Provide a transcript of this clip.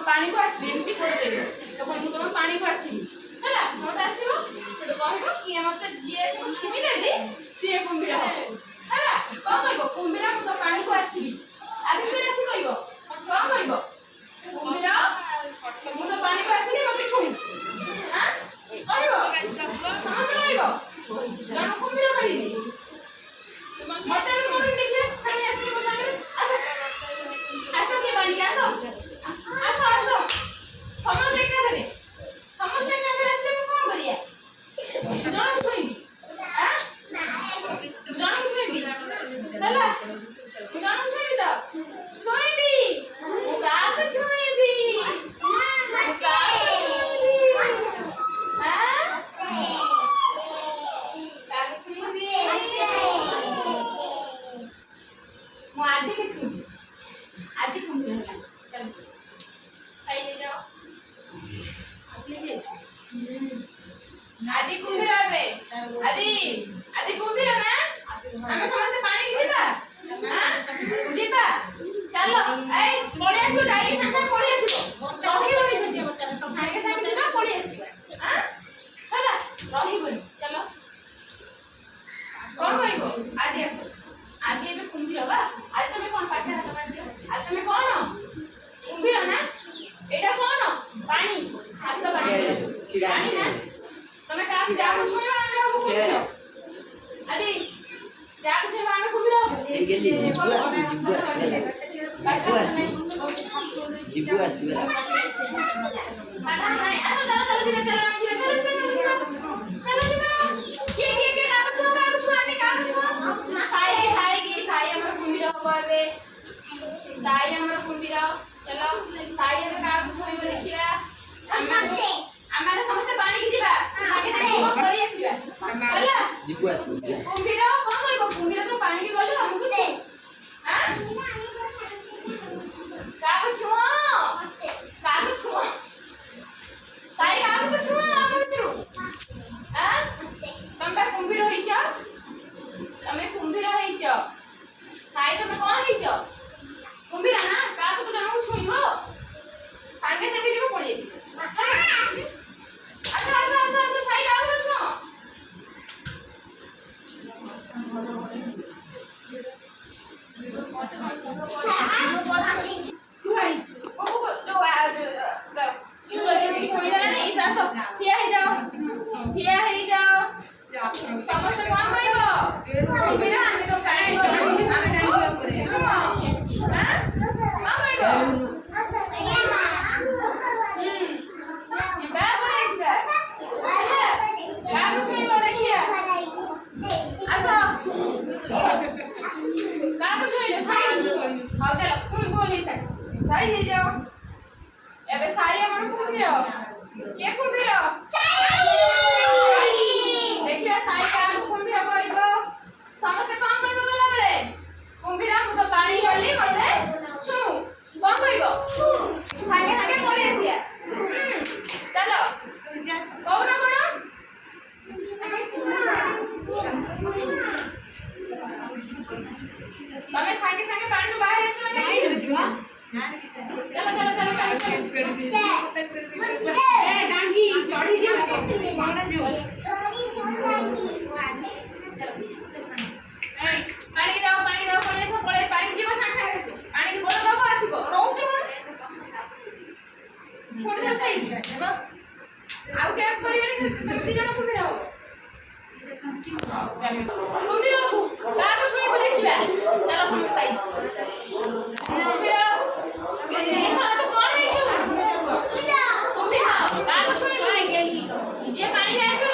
पानी को आसबी एमती करते तो तुम पानी को आसबी है मत आसो तो कहब कि मत जी छुटी देली सी कुंभीर है कौन कह कुंभीर तो पानी को आसबी आगे फिर आसी कह कौन कह कुंभीर मुझे पानी को आसनी मत छुई जन कुंभीर कह मत देखिए खाली आसनी आस किए पानी आस आदि कुंभीर आवे आदि कुंभीर ना हम समस्त पानी की जीवा चलो ए पड़ी आसो जाई संगे पड़ी आसीबो रही संगे बच्चा सब संगे संगे जीवा पड़ी आसीबो हला रही बोल चलो कौन कहबो आदि आसो आदि एबे कुंभीर बा आज तुम कौन पाठे हाथ मार दियो आज तुम कौन कुंभीर ना एटा कौन पानी हाथ पानी ना તમે કાથી જાવ છો આને હું અલી જાવ છે આને કુંભીર એ ગેલી જીબુ આસી ગલા નહીં આ તો ચાલો ધીરે ચલા કે કામ છો આને કામ છો સાઈ અમાર કુંભીર હોવે સાઈ અમાર કુંભીર ચલો સાઈ અમે કામ છો ଦେଖିବା हमारे समस्त पानी की जीवा आगे नहीं वो पड़ी आसीबा हला जीबु आसी कुंभीर कोन कहबो कुंभीर तो पानी की गलो हमकु दे हां काको छुओ साई काको छुओ हम मित्रु हां तमबा कुंभीर होइछ तमे कुंभीर होइछ साई तमे कोन होइछ कुंभीर ना काको तो जणो छुइबो संगे संगे जीव पड़ी आसी अच्छा साई आओ तो तू आई वो जो ईश्वर की छोड़ी ना नहीं सासो ठिया ही जाओ समस्त कौन कहबो मेरा हमें तो काहे हमें टाइम करे हां कौन कहबो साई ले जाओ एबे साई हमर कुंभीर के कुंभीर देखिया साई का कुंभीर कहबो समस्त कोन कहबो गला बेले कुंभीर मु तो पानी गली मते छु कोन कहबो संगे संगे पड़ी आसिया चलो कौन कोन तमे संगे संगे पानी बाहर आसो ना नहीं जीवा चलो ए डांगी चढ़ी जे कोना जो पानी दाओ पळे पानी जीव सांगे पानी की बोल दाओ आसीबो रहउते कोन जा सही देबो आउ के करिवे नी जण कुंभीर हो कुंभीर को काटो छुईबो देखिबा चलो हम सही कुंभीर ये साथ कौन है तू कुंभीर काटो छुईबो जे पानी में आसे